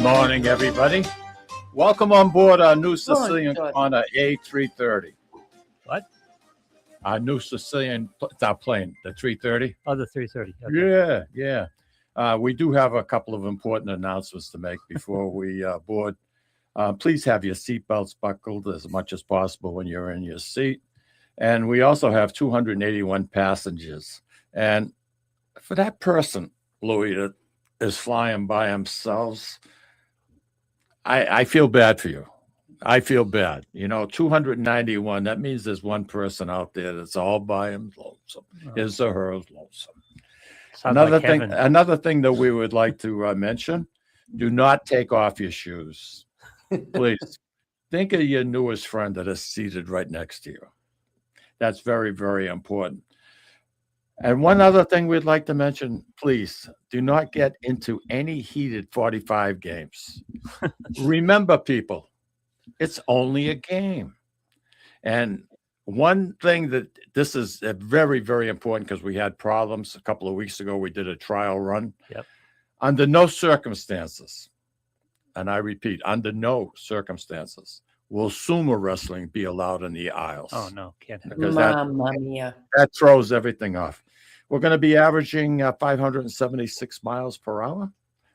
morning, everybody. Welcome on board our new Sicilian Buongiorno. Corner A330. What? Our new Sicilian, it's our plane, the 330. Oh, the 330. Okay. Yeah. We do have a couple of important announcements to make before we board. Please have your seatbelts buckled as much as possible when you're in your seat. And we also have 281 passengers. And for that person, Louis, that is flying by themselves, I feel bad for you. I feel bad. 291, that means there's one person out there that's all by him lonesome. His or her lonesome. Another thing that we would like to mention, do not take off your shoes. Please. Think of your newest friend that is seated right next to you. That's very, very important. And one other thing we'd like to mention, please do not get into any heated 45 games. Remember, people, it's only a game. And one thing that this is very, very important because we had problems a couple of weeks ago. We did a trial run. Yep. Under no circumstances, and I repeat, under no circumstances, will sumo wrestling be allowed in the aisles. Oh, no. Can't have it. Because Mamma mia. that throws everything off. We're going to be averaging 576 miles per hour,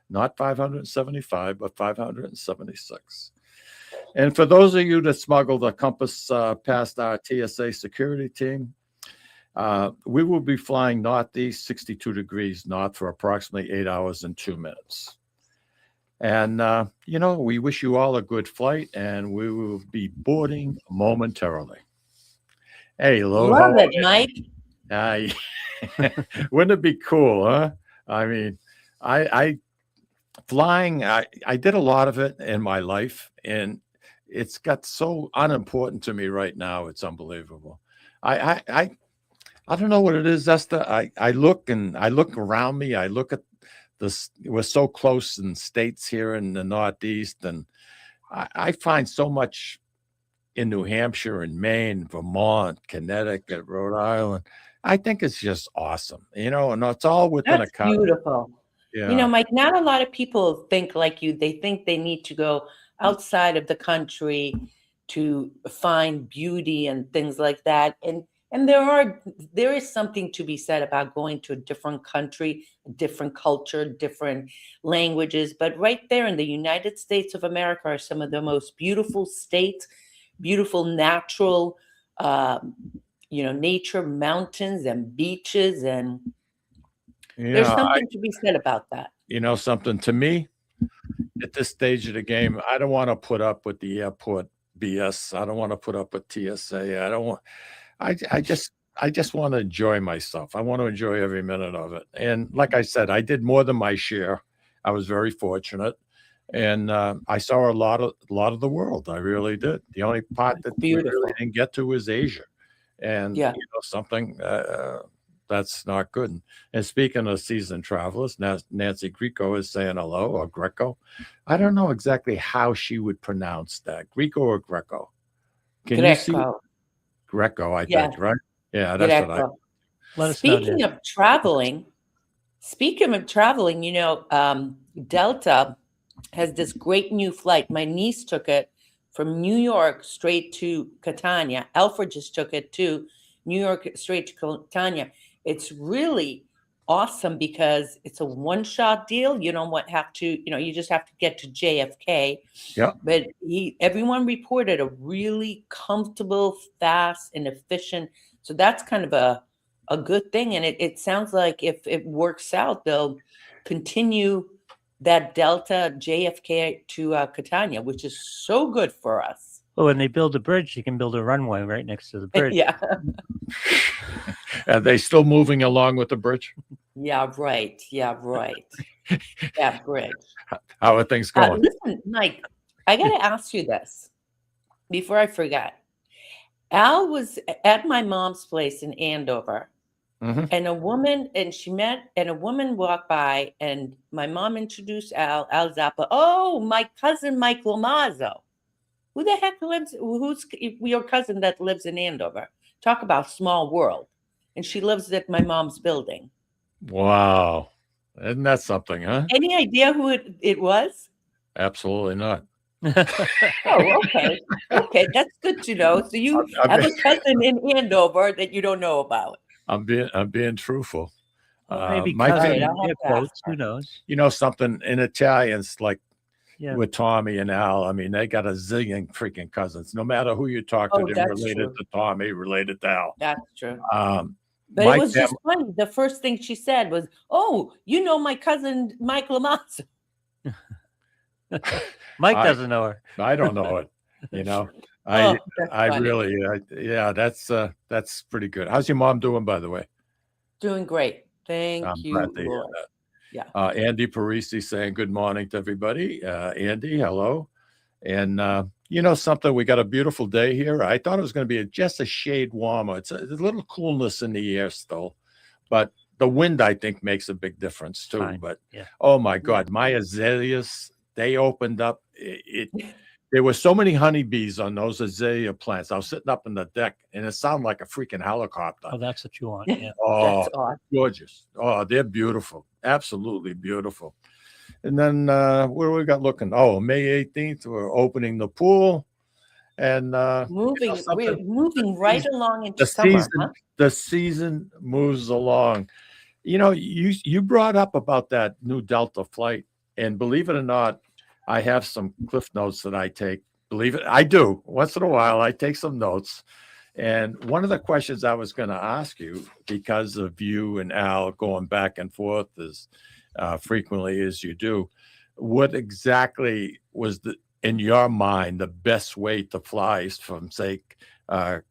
not 575, but 576. And for those of you that smuggled a compass past our TSA security team, we will be flying northeast 62 degrees north for approximately 8 hours and 2 minutes. And, we wish you all a good flight, and we will be boarding momentarily. Hey, Lou. Love it, Mike. Wouldn't it be cool, huh? I mean, flying, I did a lot of it in my life, and it's got so unimportant to me right now. It's unbelievable. I don't know what it is, Esther. I look around me. I look at this. We're so close in states here in the Northeast, and I find so much in New Hampshire and Maine, Vermont, Connecticut, Rhode Island. I think it's just awesome, and it's all within That's a country. beautiful. Yeah. Mike, not a lot of people think like you. They think they need to go outside of the country to find beauty and things like that. And there is something to be said about going to a different country, a different culture, different languages. But right there in the United States of America are some of the most beautiful states, beautiful natural nature, mountains and beaches, and there's something to be said about that. Something to me at this stage of the game, I don't want to put up with the airport BS. I don't want to put up with TSA. I just want to enjoy myself. I want to enjoy every minute of it. And like I said, I did more than my share. I was very fortunate. And I saw a lot of the world. I really did. The only part that we really didn't get to was Asia. And something that's not good. And speaking of seasoned travelers, Nancy Greco is saying hello, or Greco. I don't know exactly how she would pronounce that, Greco or Greco. Can you see Greco? I think, right? Yeah, that's what I. Let us Speaking of traveling, Delta has this great new flight. My niece took it from New York straight to Catania. Alfred just took it to New York straight to Catania. It's really awesome because it's a one-shot deal. You don't have to, you just have to get to JFK. Yeah. But everyone reported a really comfortable, fast, and efficient. So that's kind of a good thing. And it sounds like if it works out, they'll continue that Delta JFK to Catania, which is so good for us. Well, when they build a bridge, you can build a runway right next to the bridge. Yeah. Are they still moving along with the bridge? Yeah, right. That bridge. How are things going? Listen, Mike, I got to ask you this before I forget. Al was at my mom's place in Andover. Mm-hmm. And a woman walked by, and my mom introduced Al Zappa. Oh, my cousin, Mike Lamazzo. Who the heck who's your cousin that lives in Andover? Talk about small world. And she lives at my mom's building. Wow. Isn't that something, huh? Any idea who it was? Absolutely not. Oh, okay. Okay, that's good to know. So you have a cousin in Andover that you don't know about. I'm being truthful. Well, maybe My All right, cousin, family, I'll have they're to ask close. her. Who knows? you know something in Italians, like Yeah. with Tommy and Al, I mean, they got a zillion freaking cousins. No matter who you talk to, Oh, they're that's related true. to Tommy, related to Al. That's true. But it My was just family, funny. The first thing she said was, "Oh, you know my cousin Mike Lamazzo." Mike I doesn't know her. I don't know it. You know, I Oh, that's I funny. really, yeah, that's pretty good. How's your mom doing, by the way? Doing great. I'm Thank glad you, to hear Lord. that. Yeah. Andy Parisi saying good morning to everybody. Andy, hello. And you know something, we got a beautiful day here. I thought it was going to be just a shade warmer. It's a little coolness in the air still, but the wind I think makes a big difference too. Fine. But Yeah. oh my Yeah. God, my azaleas, they opened up. There were so many honeybees on those azalea plants. I was sitting up in the deck, and it sounded like a freaking helicopter. Oh, that's what you want. Yeah. Oh, That's odd. gorgeous. Oh, they're beautiful. Absolutely beautiful. And then where we got looking? Oh, May 18th, we're opening the pool. And you know We're something, moving right along into the summer, season, huh? the season moves along. You know, you brought up about that new Delta flight, and believe it or not, I have some cliff notes that I take. Believe it, I do. Once in a while, I take some notes. And one of the questions I was going to ask you, because of you and Al going back and forth as frequently as you do, what exactly was in your mind, the best way to fly from, say,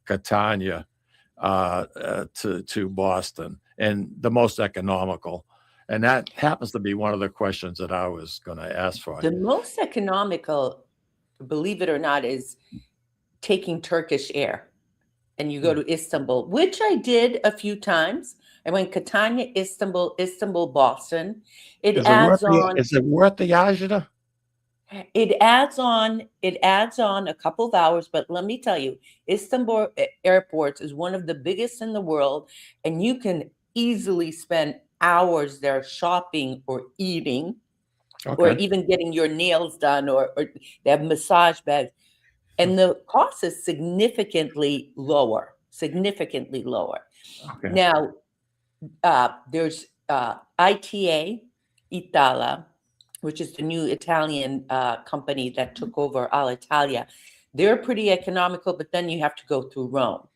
Catania to Boston, and the most economical? And that happens to be one of the questions that I was going to ask for The you. most economical, believe it or not, is taking Turkish Air. And you go to Istanbul, which I did a few times. I went Catania, Istanbul, Istanbul, Boston. It adds on. Is it worth the agita? It adds on a couple of hours, but let me tell you, Istanbul airport is one of the biggest in the world, and you can easily spend hours there shopping or eating, or Okay. even getting your nails done, or they have massage beds. And the cost is significantly lower, significantly lower. Okay. Now, there's ITA, Itala, which is the new Italian company that took over Alitalia. They're pretty economical, but then you have to go through Rome.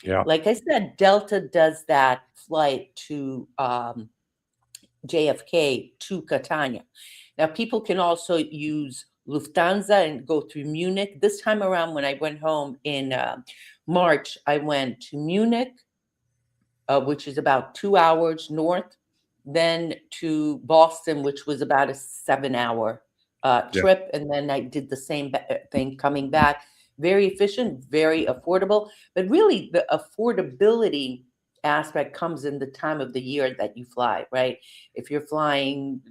Yeah. Like I said, Delta does that flight to JFK to Catania. Now, people can also use Lufthansa and go through Munich. This time around, when I went home in March, I went to Munich, which is about 2 hours north, then to Boston, which was about a 7-hour trip. And then I did the same thing coming back. Very efficient, very affordable. But really, the affordability aspect comes in the time of the year that you fly, right? If you're flying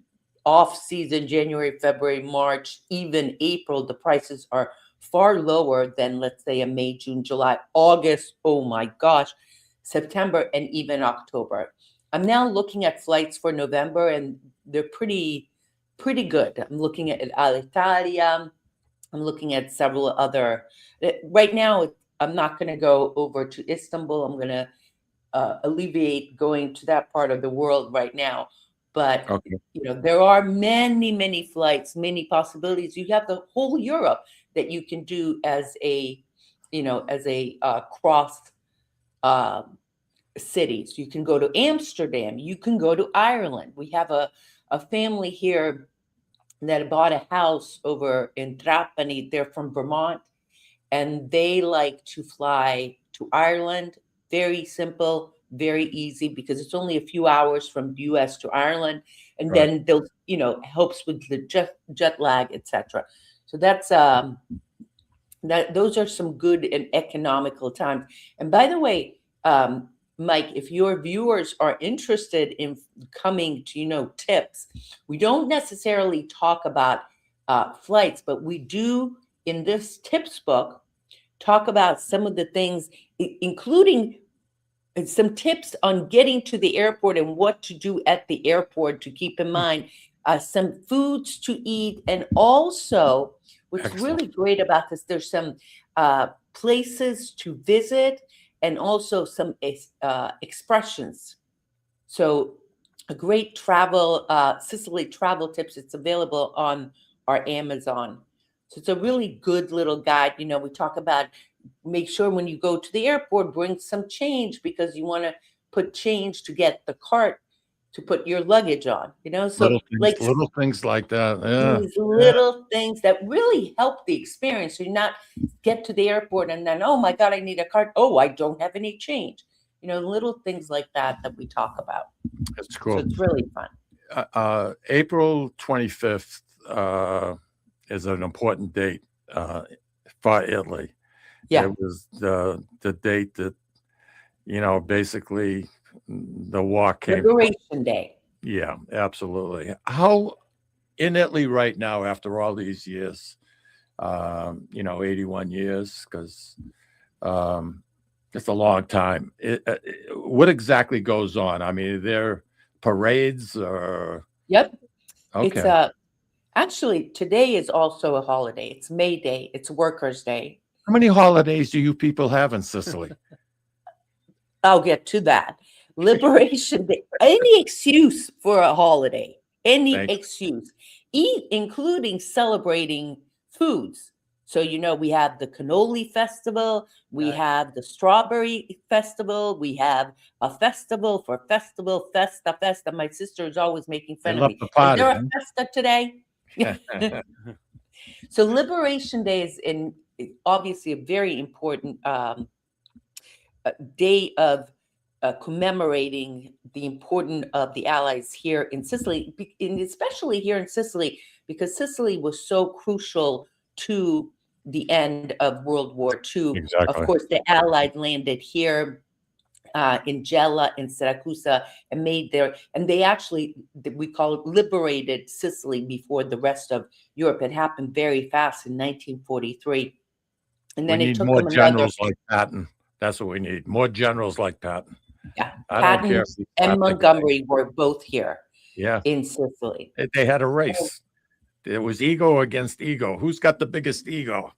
off season, January, February, March, even April, the prices are far lower than, let's say, a May, June, July, August. Oh my gosh, September, and even October. I'm now looking at flights for November, and they're pretty good. I'm looking at Alitalia. I'm looking at several other. Right now, I'm not going to go over to Istanbul. I'm going to alleviate going to that part of the world right now. But Okay. there are many flights, many possibilities. You have the whole Europe that you can do as a cross cities. You can go to Amsterdam. You can go to Ireland. We have a family here that bought a house over in Trapani. They're from Vermont, and they like to fly to Ireland. Very simple, very easy, because it's only a few hours from the US to Ireland, and Right. then they'll helps with the jet lag, etc. So that's those are some good and economical times. And by the way, Mike, if your viewers are interested in coming to tips, we don't necessarily talk about flights, but we do in this tips book talk about some of the things, including some tips on getting to the airport and what to do at the airport to keep in mind. some foods to eat, and also what's Excellent. really great about this, there's some places to visit and also some expressions. So a great travel, Sicily travel tips. It's available on our Amazon. So it's a really good little guide. You know, we talk about make sure when you go to the airport, bring some change because you want to put change to get the cart to put your luggage on, you know? So like Little things like that. Yeah. these Yeah. little things that really help the experience. So you not get to the airport and then, oh my God, I need a card. Oh, I don't have any change. You know, little things like that that we talk about. It's So cool. it's really fun. April 25th is an important date for Italy. Yeah. It was the date that, you know, basically the war came. Liberation Day. Yeah, absolutely. How in Italy right now, after all these years, you know, 81 years, because it's a long time. What exactly goes on? I mean, are there parades or Yep. It's okay? actually today is also a holiday. It's May Day. It's Workers' Day. How many holidays do you people have in Sicily? I'll get to that. Liberation Day. Any excuse for a holiday. Any Thank excuse. Including celebrating foods. So, you know, we have the cannoli festival, we Right. have the strawberry festival, we have a festival for festival, festa. My sister is always making They fun of love me. to Is party, there a festa today? huh? So Liberation Day is obviously a very important day of commemorating the importance of the Allies here in Sicily, and especially here in Sicily, because Sicily was so crucial to the end of World War II. Of Exactly. course, the Allied landed here in Gela, in Syracuse, and made and they actually, we call it liberated Sicily before the rest of Europe. It happened very fast in 1943. And We then it need took more them another, generals like Patton. That's what we need. More generals like Patton. yeah, I don't care Patton if he and slapped the guy. Montgomery were both here Yeah, in Sicily. they had a race. It was ego against ego. Who's got the biggest ego?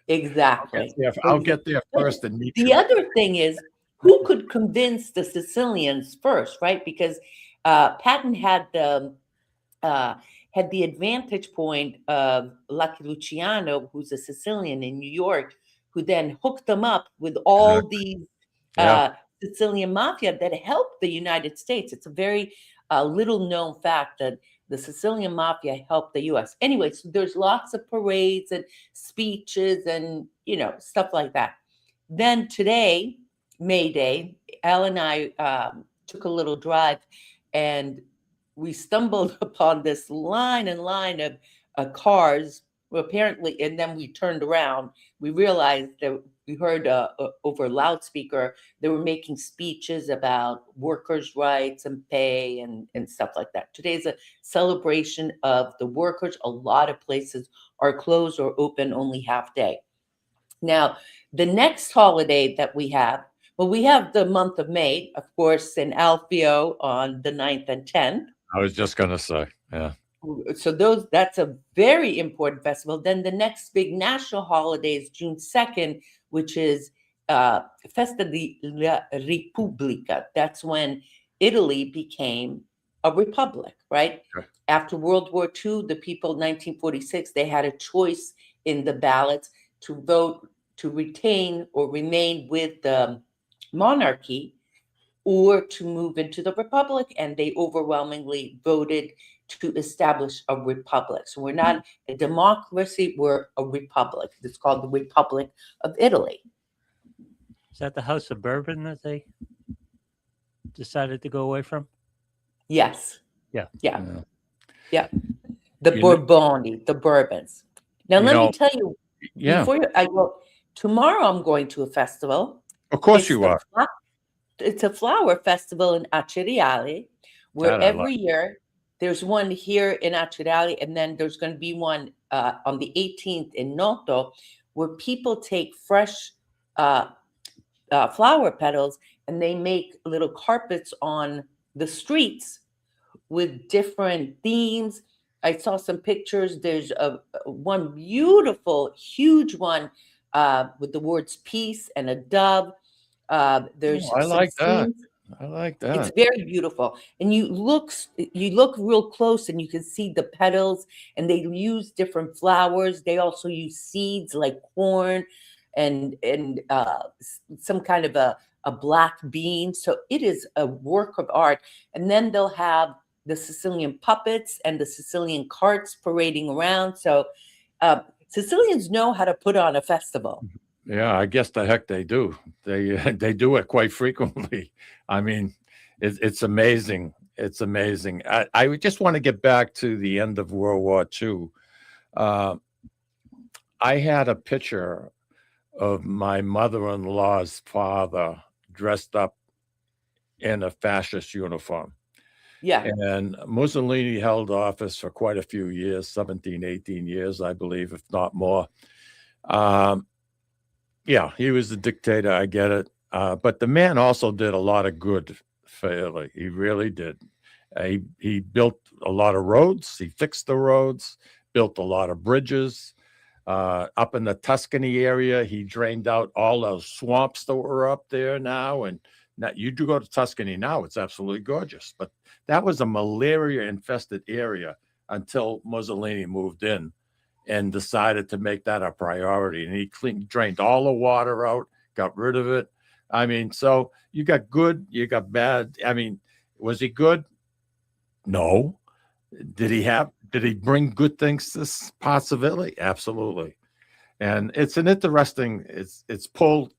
Exactly. I'll get there first and meet The you. other thing is, who could convince the Sicilians first, right? Because Patton had the advantage point of Lucky Luciano, who's a Sicilian in New York, who then hooked them up with all Exactly. these Yeah. Sicilian mafia that helped the United States. It's a very little known fact that the Sicilian mafia helped the U.S. Anyway, so there's lots of parades and speeches and, you know, stuff like that. Then today, May Day, Al and I took a little drive, and we stumbled upon this line and line of cars. Apparently, and then we turned around. We realized that we heard over loudspeaker they were making speeches about workers' rights and pay and stuff like that. Today's a celebration of the workers. A lot of places are closed or open only half day. Now, the next holiday that we have, well, we have the month of May, of course, in Alfeo on the 9th and 10th. I was just gonna say, yeah. So that's a very important festival. Then the next big national holiday is June 2nd, which is Festa di la Repubblica. That's when Italy became a republic, right? Sure. After World War II, the people, 1946, they had a choice in the ballots to vote to retain or remain with the monarchy or to move into the republic, and they overwhelmingly voted to establish a republic. So we're not a democracy, we're a republic. It's called the Republic of Italy. Is that the House of Bourbon that they decided to go away from? Yes. Yeah. Yeah. Yeah. Yeah. The You know- Bourboni, the Bourbons. Now, You let me know, tell you, yeah, before I go, tomorrow I'm going to a festival. of course It's you the are. It's a flower festival in Aceriale, where That I like. every year there's one here in Aceriale, and then there's going to be one on the 18th in Noto, where people take fresh flower petals and they make little carpets on the streets with different themes. I saw some pictures. There's one beautiful, huge one with the words peace and a dove. There's Oh, I some like that. scenes. I like It's that. very beautiful, and you look real close, and you can see the petals. And they use different flowers. They also use seeds like corn, and some kind of a black bean. So it is a work of art. And then they'll have the Sicilian puppets and the Sicilian carts parading around. So Sicilians know how to put on a festival. Yeah, I guess the heck they do. They they do it quite frequently. I mean, it's amazing. It's amazing. I would just want to get back to the end of World War II. Uh, I had a picture of my mother-in-law's father dressed up in a fascist uniform. Yeah. And Mussolini held office for quite a few years, 17, 18 years, I believe, if not more. Um, yeah, he was the dictator. I get it. But the man also did a lot of good for Italy. He really did. He built a lot of roads. He fixed the roads, built a lot of bridges. Up in the Tuscany area, he drained out all those swamps that were up there now. And now you do go to Tuscany now, it's absolutely gorgeous. But that was a malaria-infested area until Mussolini moved in and decided to make that a priority. And he drained all the water out, got rid of it. I mean, so you got good, you got bad. I mean, was he good? No. Did he bring good things to parts of Italy? Absolutely. And it's an interesting, it's pull,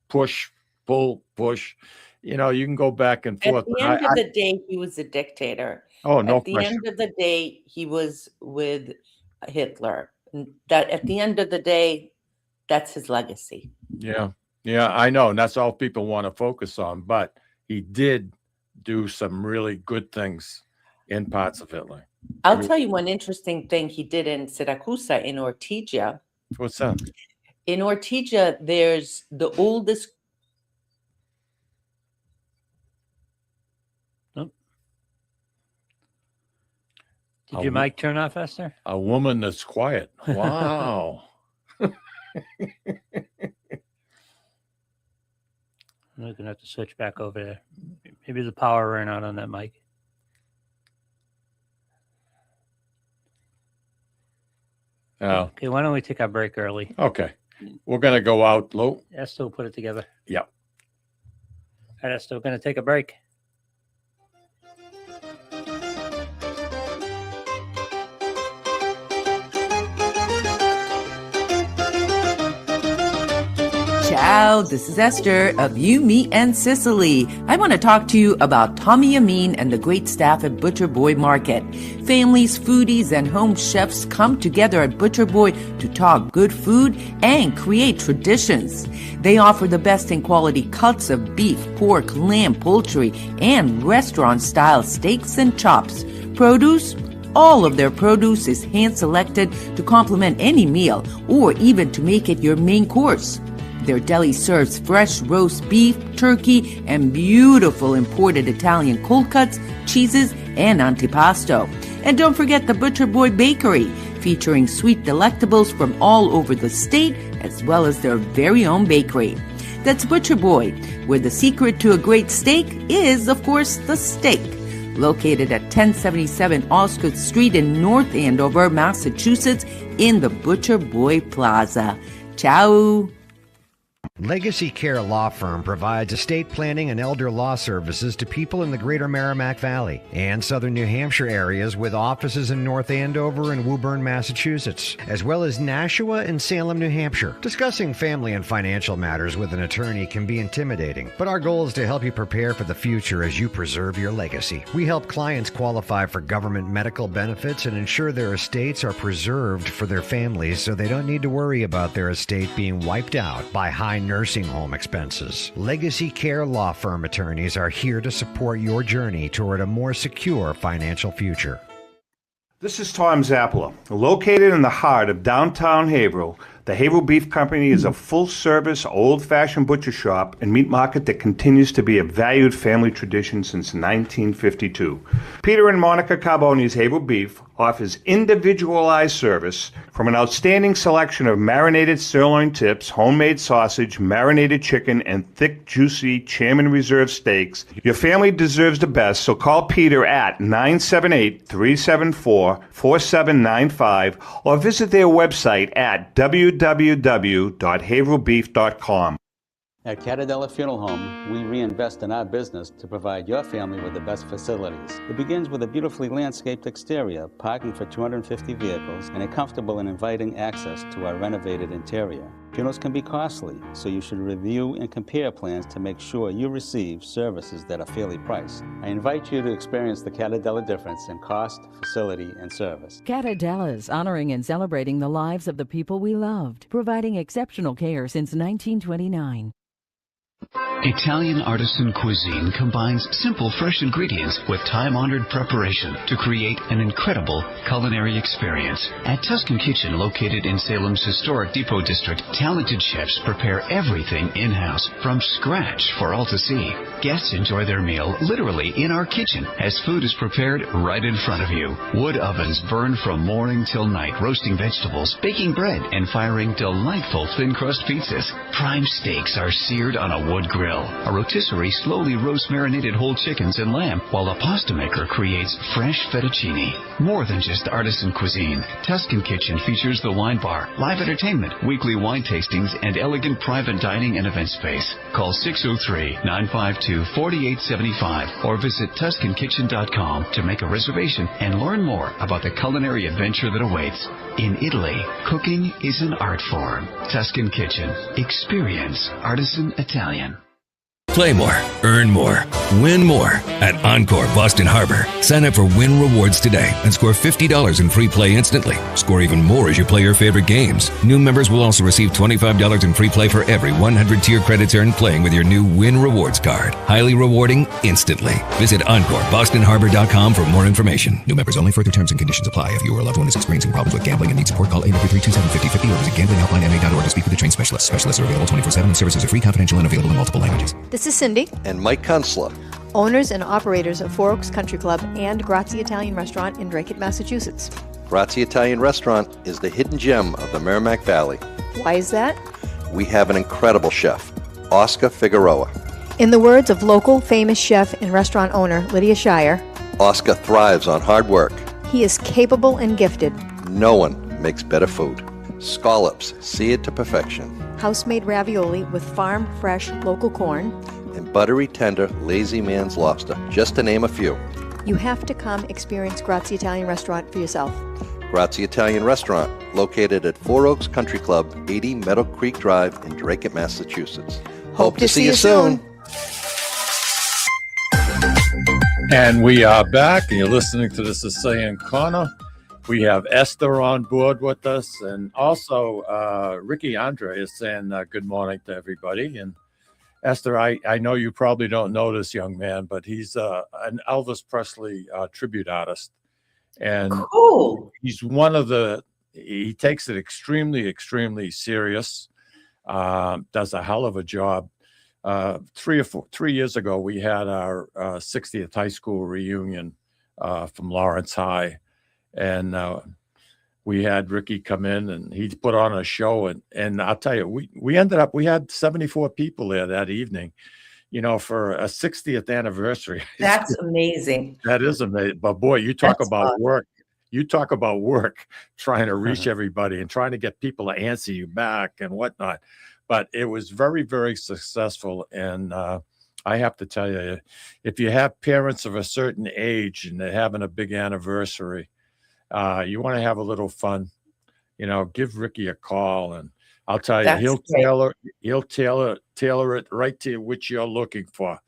push, pull, push. You know, you can go back and At forth. the end of the day, he was a dictator. Oh, no At the question. end of the day, he was with Hitler. That at the end of the day, that's his legacy. Yeah. Yeah, I know. And that's all people want to focus on. But he did do some really good things in parts of Italy. I'll tell you one interesting thing he did in Syracuse, in Ortigia. What's that? In Ortigia, there's the oldest. Did your mic turn off, Esther? A woman that's quiet. Wow. I'm going to have to switch back over there. Maybe the power ran out on that mic. Oh, Okay, why don't we take our break early? okay. We're going to go out, Lou. Esther will put it together. Yeah. All right, Esther, we're going to take a break. Ciao, this is Esther of You, Me, and Sicily. I want to talk to you about Tommy Amin and the great staff at Butcher Boy Market. Families, foodies, and home chefs come together at Butcher Boy to talk good food and create traditions. They offer the best in quality cuts of beef, pork, lamb, poultry, and restaurant-style steaks and chops. Produce? All of their produce is hand-selected to complement any meal or even to make it your main course. Their deli serves fresh roast beef, turkey, and beautiful imported Italian cold cuts, cheeses, and antipasto. And don't forget the Butcher Boy Bakery, featuring sweet delectables from all over the state, as well as their very own bakery. That's Butcher Boy, where the secret to a great steak is, of course, the steak. Located at 1077 Osgood Street in North Andover, Massachusetts, in the Butcher Boy Plaza. Ciao! Legacy Care Law Firm provides estate planning and elder law services to people in the greater Merrimack Valley and southern New Hampshire areas, with offices in North Andover and Woburn, Massachusetts, as well as Nashua and Salem, New Hampshire. Discussing family and financial matters with an attorney can be intimidating, but our goal is to help you prepare for the future as you preserve your legacy. We help clients qualify for government medical benefits and ensure their estates are preserved for their families so they don't need to worry about their estate being wiped out by high nursing home expenses. Legacy Care Law Firm attorneys are here to support your journey toward a more secure financial future. This is Tom Zappola. Located in the heart of downtown Haverhill, The Haverhill Beef Company is a full-service, old-fashioned butcher shop and meat market that continues to be a valued family tradition since 1952. Peter and Monica Carboni's Haverhill Beef offers individualized service from an outstanding selection of marinated sirloin tips, homemade sausage, marinated chicken, and thick, juicy Chairman Reserve steaks. Your family deserves the best, so call Peter at 978-374-4795 or visit their website at www.haverhillbeef.com. At Catadella Funeral Home, we reinvest in our business to provide your family with the best facilities. It begins with a beautifully landscaped exterior, parking for 250 vehicles, and a comfortable and inviting access to our renovated interior. Funerals can be costly, so you should review and compare plans to make sure you receive services that are fairly priced. I invite you to experience the Catadella difference in cost, facility, and service. Catadella's honoring and celebrating the lives of the people we loved, providing exceptional care since 1929. Italian artisan cuisine combines simple, fresh ingredients with time-honored preparation to create an incredible culinary experience. At Tuscan Kitchen, located in Salem's historic Depot District, talented chefs prepare everything in-house from scratch for all to see. Guests enjoy their meal literally in our kitchen as food is prepared right in front of you. Wood ovens burn from morning till night, roasting vegetables, baking bread, and firing delightful thin-crust pizzas. Prime steaks are seared on a wood grill. A rotisserie slowly roasts marinated whole chickens and lamb, while a pasta maker creates fresh fettuccine. More than just artisan cuisine, Tuscan Kitchen features the wine bar, live entertainment, weekly wine tastings, and elegant private dining and event space. Call 603-952-4875 or visit TuscanKitchen.com to make a reservation and learn more about the culinary adventure that awaits. In Italy, cooking is an art form. Tuscan Kitchen. Experience artisan Italian. Play more, earn more, win more at Encore Boston Harbor. Sign up for Win Rewards today and score $50 in free play instantly. Score even more as you play your favorite games. New members will also receive $25 in free play for every 100 tier credits earned playing with your new Win Rewards card. Highly rewarding instantly. Visit EncoreBostonHarbor.com for more information. New members only. Further terms and conditions apply. If you or a loved one is experiencing problems with gambling and needs support, call 833-277-5050 or visit gamblinghelplinema.org to speak with a trained specialist. Specialists are available 24/7 and services are free, confidential, and available in multiple languages. This is Cindy. And Mike Kunstler, owners and operators of Four Oaks Country Club and Grazie Italian Restaurant in Drake, Massachusetts. Grazie Italian Restaurant is the hidden gem of the Merrimack Valley. Why is that? We have an incredible chef, Oscar Figueroa. In the words of local famous chef and restaurant owner Lydia Shire, Oscar thrives on hard work. He is capable and gifted. No one makes better food. Scallops, seared to perfection. House-made ravioli with farm-fresh local corn. And buttery, tender, lazy man's lobster, just to name a few. You have to come experience Grazie Italian Restaurant for yourself. Grazie Italian Restaurant, located at Four Oaks Country Club, 80 Meadow Creek Drive in Drake, Massachusetts. Hope to see you soon. And we are back, and you're listening to the Sicilian Corner. We have Eszter on board with us, and also Ricky Andre is saying good morning to everybody. And Eszter, I know you probably don't know this young man, but he's an Elvis Presley tribute artist. And cool. He's he takes it extremely, extremely serious, does a hell of a job. 3 years ago, we had our 60th high school reunion from Lawrence High. And we had Ricky come in and he put on a show. And I'll tell you, we had 74 people there that evening, for a 60th anniversary. That's amazing. That is amazing. But boy, you talk That's about fun. work. You talk about work, trying to reach everybody and trying to get people to answer you back and whatnot. But it was very, very successful. And I have to tell you, if you have parents of a certain age and they're having a big anniversary, you want to have a little fun, give Ricky a call, and I'll tell you, he'll tailor it right to what you're looking for.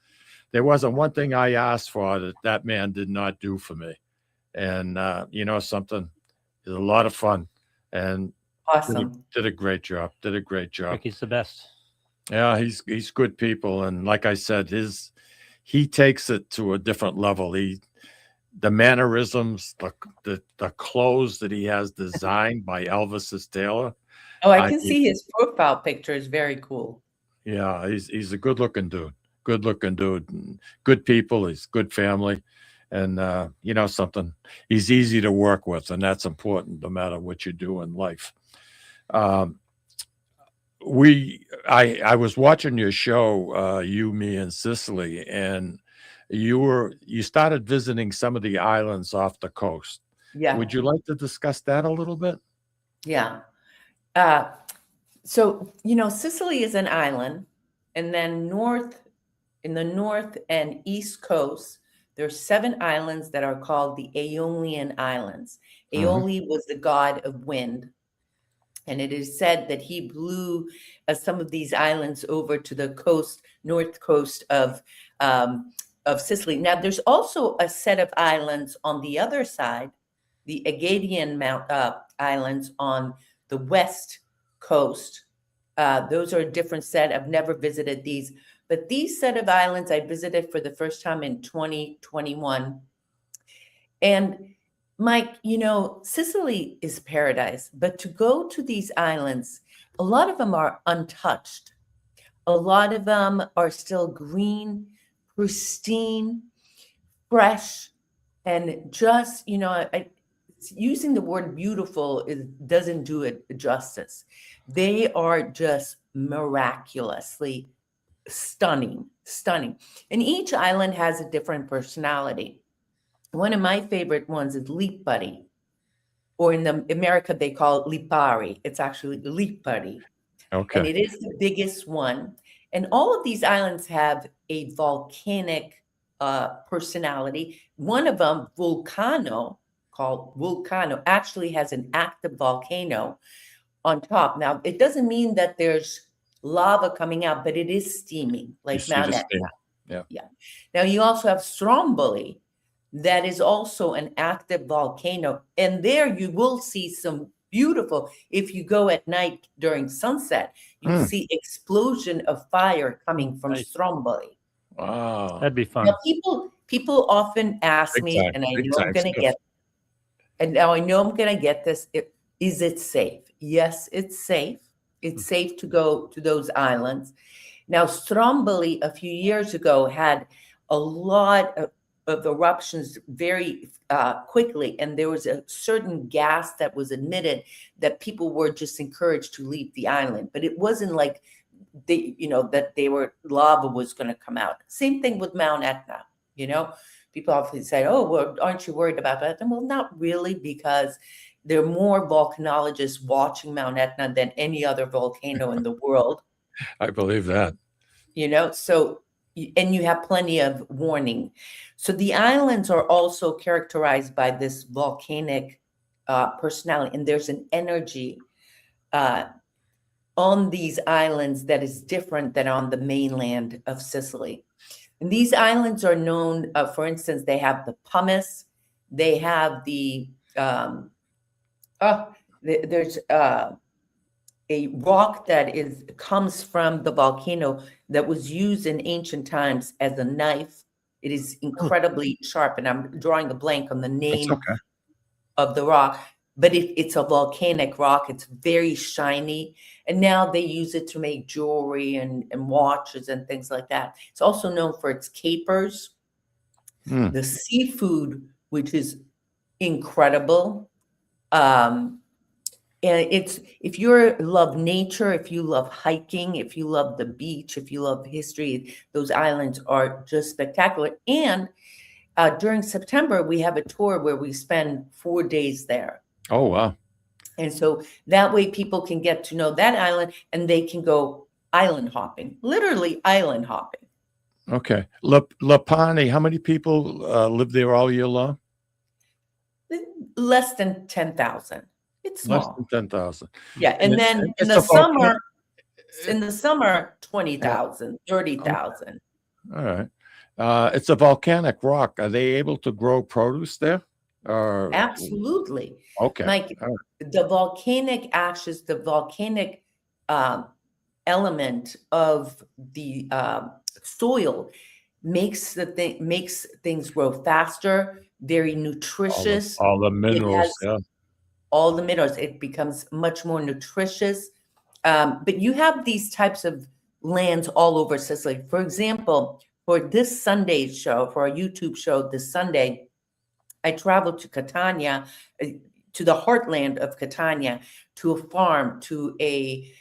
There wasn't one thing I asked for that man did not do for me. And something is a lot of fun, and awesome. Did a great job. Ricky's the best. Yeah, he's good people. And like I said, he takes it to a different level. the mannerisms, the clothes that he has designed by Elvis's tailor. Oh, I I can mean, see his profile picture is very cool. yeah, he's a good looking dude. Good looking dude. And good people. He's good family. And you know something, he's easy to work with, and that's important no matter what you do in life. Um, I was watching your show, You, Me, and Sicily, and you started visiting some of the islands off the coast. Yeah, Would you like to discuss that a little bit? yeah. So, Sicily is an island, and then in the north and east coast, there's 7 islands that are called the Aeolian Islands. Mhm. Aeoli was the god of wind, and it is said that he blew some of these islands over to the north coast of Sicily. Now, there's also a set of islands on the other side, the Aegean Islands on the west coast. Those are a different set. I've never visited these, but these set of islands I visited for the first time in 2021. And Mike, Sicily is paradise, but to go to these islands, a lot of them are untouched. A lot of them are still green, pristine, fresh, and just, using the word beautiful doesn't do it justice. They are just miraculously stunning, stunning. And each island has a different personality. One of my favorite ones is Leap Buddy, or in America they call it Lipari. It's actually Lipari, and Okay. it is the biggest one. And all of these islands have a volcanic personality. One of them, called Vulcano, actually has an active volcano on top. Now, it doesn't mean that there's lava coming out, but it is steaming, You like see Mount the Etna. steam. Yeah. Yeah. Now, you also have Stromboli, that is also an active volcano. And there you will see some beautiful, if you go at night during sunset, you'll Hmm. see explosion of fire coming from Nice. Stromboli. Wow. That'd be fun. Now, people often ask Big me, time. and I Big know I'm time going to stuff. get this. Is it safe? Yes, it's safe. It's safe to go to those islands. Now, Stromboli a few years ago had a lot of eruptions very quickly, and there was a certain gas that was emitted that people were just encouraged to leave the island. But it wasn't like that lava was going to come out. Same thing with Mount Etna. People often say, "Oh, well, aren't you worried about that?" And well, not really, because there are more volcanologists watching Mount Etna than any other volcano in the world. I believe that. So, and you have plenty of warning. So the islands are also characterized by this volcanic personality, and there's an energy on these islands that is different than on the mainland of Sicily. And these islands are known, for instance, they have the pumice, they have there's a rock that comes from the volcano that was used in ancient times as a knife. It is incredibly sharp, and I'm drawing a blank on the It's name okay. of the rock, but it's a volcanic rock. It's very shiny, and now they use it to make jewelry and watches and things like that. It's also known for its capers, Hmm. the seafood, which is incredible. And if you love nature, if you love hiking, if you love the beach, if you love history, those islands are just spectacular. And during September, we have a tour where we spend 4 days there. Oh, wow. And so that way people can get to know that island, and they can go island hopping, literally island hopping. Okay. Lapani, how many people live there all year long? Less than 10,000. It's Less small. than 10,000. Yeah. And then in it's the a volcano. summer, 20,000, 30,000. All right. It's a volcanic rock. Are they able to grow produce there? Absolutely. Okay. Like All right. the volcanic ashes, the volcanic element of the soil makes things grow faster, very nutritious. All the It minerals, has yeah. all the minerals. It becomes much more nutritious. But you have these types of lands all over Sicily. For example, for this Sunday's show, for our YouTube show this Sunday, I traveled to Catania, to the heartland of Catania, to a farm, to a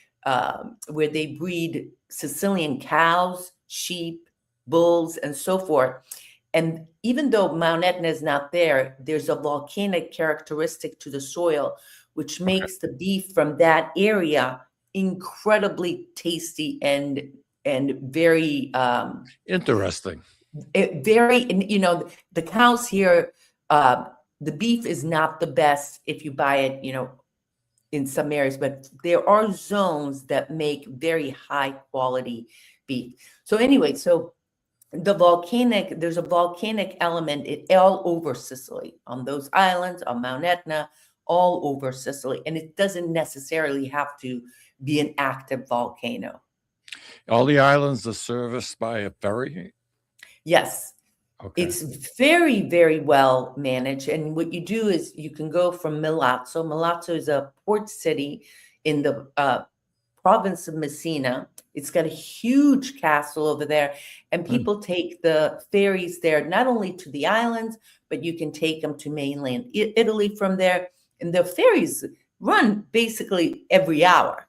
where they breed Sicilian cows, sheep, bulls, and so forth. And even though Mount Etna is not there, there's a volcanic characteristic to the soil, which makes the beef from that area incredibly tasty and very Interesting. the cows here, the beef is not the best if you buy it, in some areas, but there are zones that make very high quality beef. So anyway, there's a volcanic element all over Sicily, on those islands, on Mount Etna, all over Sicily. And it doesn't necessarily have to be an active volcano. All the islands are serviced by a ferry? Yes. Okay. It's very, very well managed. And what you do is you can go from Milazzo. Milazzo is a port city in the province of Messina. It's got a huge castle over there. And people take the ferries there, not only to the islands, but you can take them to mainland Italy from there. And the ferries run basically every hour.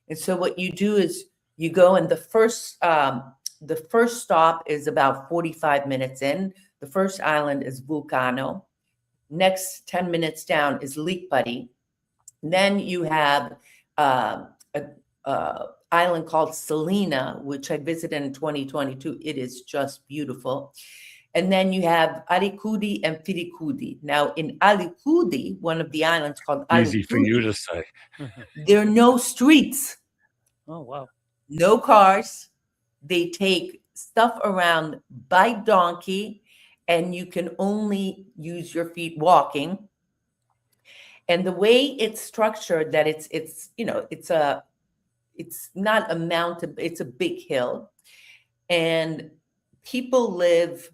And so what you do is you go, and the first stop is about 45 minutes in. The first island is Vulcano. Next, 10 minutes down is Lipari. Then you have an island called Salina, which I visited in 2022. It is just beautiful. And then you have Alicudi and Filicudi. Now, in Alicudi, one of the islands called Alicudi, easy for you to say. There are no streets. Oh, wow. No cars. They take stuff around by donkey, and you can only use your feet walking. And the way it's structured, that it's not a mountain, it's a big hill, and people live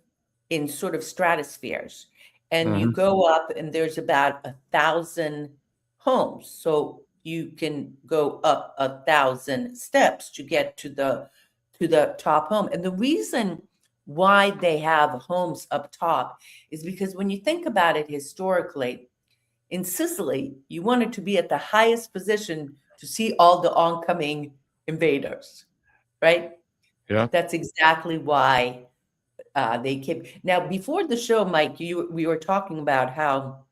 in sort of stratospheres. And you go up, and there's about 1,000 homes. So you can go up 1,000 steps to get to the top home. And the reason why they have homes up top is because when you think about it historically, in Sicily, you wanted to be at the highest position to see all the oncoming invaders, right? Yeah. That's exactly why they came. Now, before the show, Mike, we were talking about how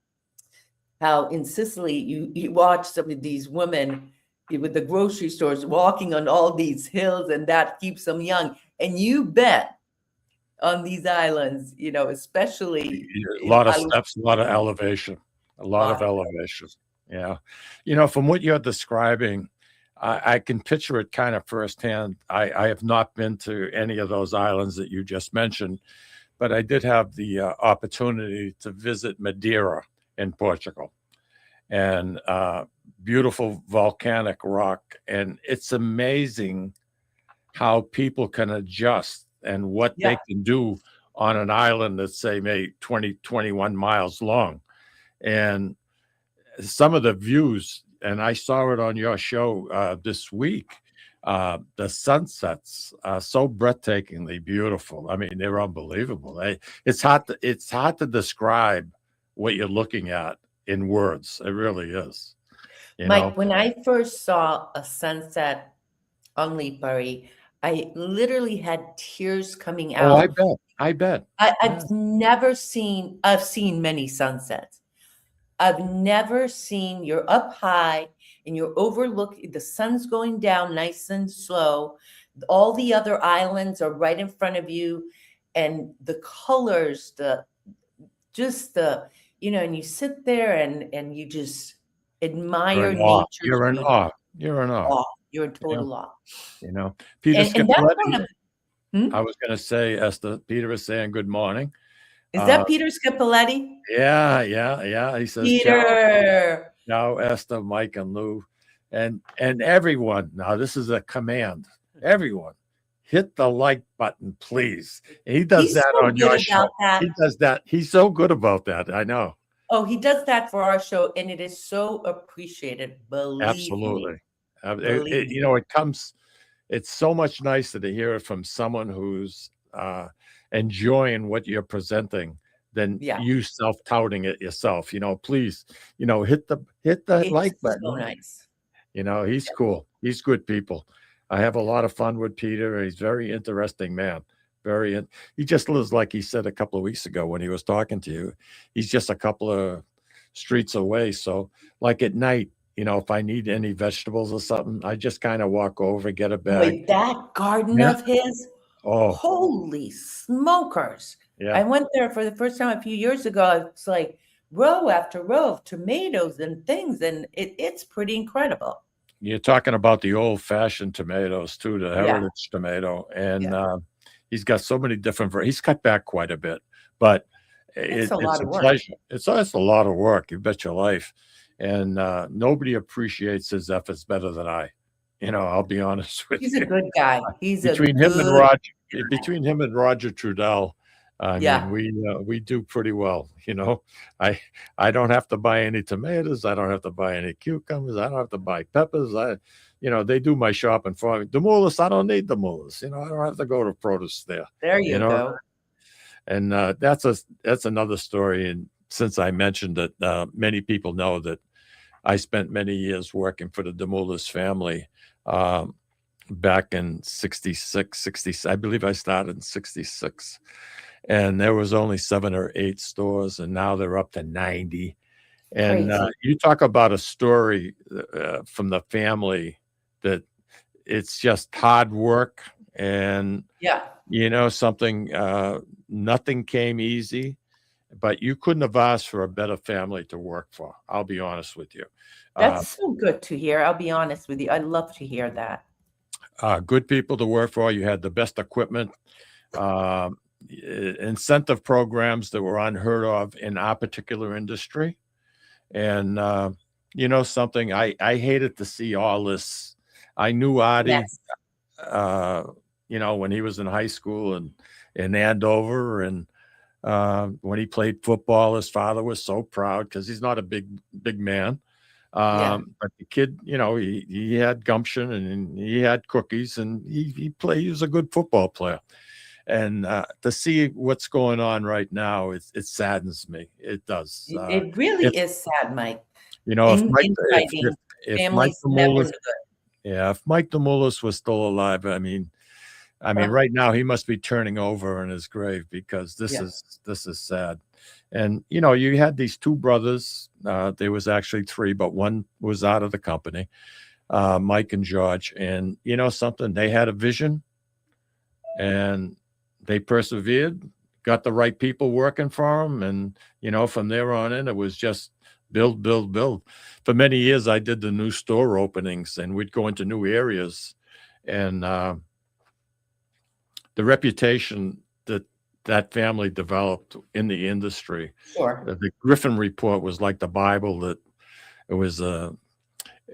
in Sicily you watch some of these women with the grocery stores walking on all these hills, and that keeps them young. And you bet on these islands, especially A lot of steps, a lot of elevation, Yeah. From what you're describing, I can picture it kind of firsthand. I have not been to any of those islands that you just mentioned, but I did have the opportunity to visit Madeira in Portugal, and beautiful volcanic rock. And it's amazing how people can adjust and what they can do on an island that's, say, maybe 20, 21 miles long. And some of the views, and I saw it on your show this week, the sunsets are so breathtakingly beautiful. I mean, they're unbelievable. It's hard to describe what you're looking at in words. It really is. Mike, when I first saw a sunset on Lipari, I literally had tears coming out. Oh, I bet. I've seen many sunsets. I've never seen, you're up high and you're overlooking, the sun's going down nice and slow. All the other islands are right in front of you, and the colors, and you sit there and you just admire nature. You're in awe. You're in awe. You're in total awe. Peter Scapoletti. I was going to say, Esther, Peter is saying good morning. Is that Peter Scapoletti? Yeah. He says, Peter. Ciao, Esther, Mike, and Lou, and everyone. Now, this is a command. Everyone, hit the like button, please. He does He's that so on your good show. about that. He does that. He's so good about that. I know. Oh, he does that for our show, and it is so appreciated. Believe me. Absolutely. Believe You know, it's so much nicer to hear it from someone who's enjoying what you're presenting than Yeah. you self-touting it yourself. You know, please, you know, hit the It's like so button. nice. You know, he's cool. He's good people. I have a lot of fun with Peter. He's a very interesting man. He just lives, like he said a couple of weeks ago when he was talking to you. He's just a couple of streets away. So, like at night, you know, if I need any vegetables or something, I just kind of walk over, get a bag. With that garden Yeah. of his, Oh, holy smokers. I yeah. went there for the first time a few years ago. It's like row after row of tomatoes and things, and it's pretty incredible. You're talking about the old-fashioned tomatoes too, the Yeah. heritage tomato, and he's got so many different. He's cut back quite a bit, but It's a it's lot a of work. pleasure. It's a lot of work. You bet your life, and nobody appreciates his efforts better than I. You know, I'll be honest with He's you. a good guy. He's Between a him and good Roger, guy. between him and Roger Trudell, I Yeah. mean, we do pretty well. You know, I don't have to buy any tomatoes. I don't have to buy any cucumbers. I don't have to buy peppers. You know, they do my shopping for me. The mullahs, I don't need the mullahs. You know, I don't have to go to produce there. There You you know, go. and that's another story. And since I mentioned it, many people know that I spent many years working for the Demoulas family. Back in 66, 60, I believe I started in 66. And there was only 7 or 8 stores, and now they're up to 90. And Crazy. you talk about a story from the family that it's just hard work, and Yeah. you know something, nothing came easy, but you couldn't have asked for a better family to work for. I'll be honest with you. That's so good to hear. I'll be honest with you. I love to hear that. Good people to work for. You had the best equipment, incentive programs that were unheard of in our particular industry. And you know something, I hated to see all this. I knew Artie, Yes. you know, when he was in high school and in Andover, and when he played football, his father was so proud because he's not a big man. Yeah. But the kid, you know, he had gumption and he had cookies, and he was a good football player. And to see what's going on right now, it saddens me. It does. It really is sad, Mike. You know, if Mike Infighting. Families never Demoulas, do it. yeah, if Mike Demoulas was still alive, I mean, right now he must be turning over in his grave, because this Yeah. is sad. And you know, you had these 2 brothers. There was actually 3, but one was out of the company, Mike and George. And you know something, they had a vision, and they persevered, got the right people working for them, and you know, from there on in, it was just build, build, build. For many years, I did the new store openings, and we'd go into new areas, and the reputation that family developed in the industry. Sure. The Griffin Report was like the Bible, that it was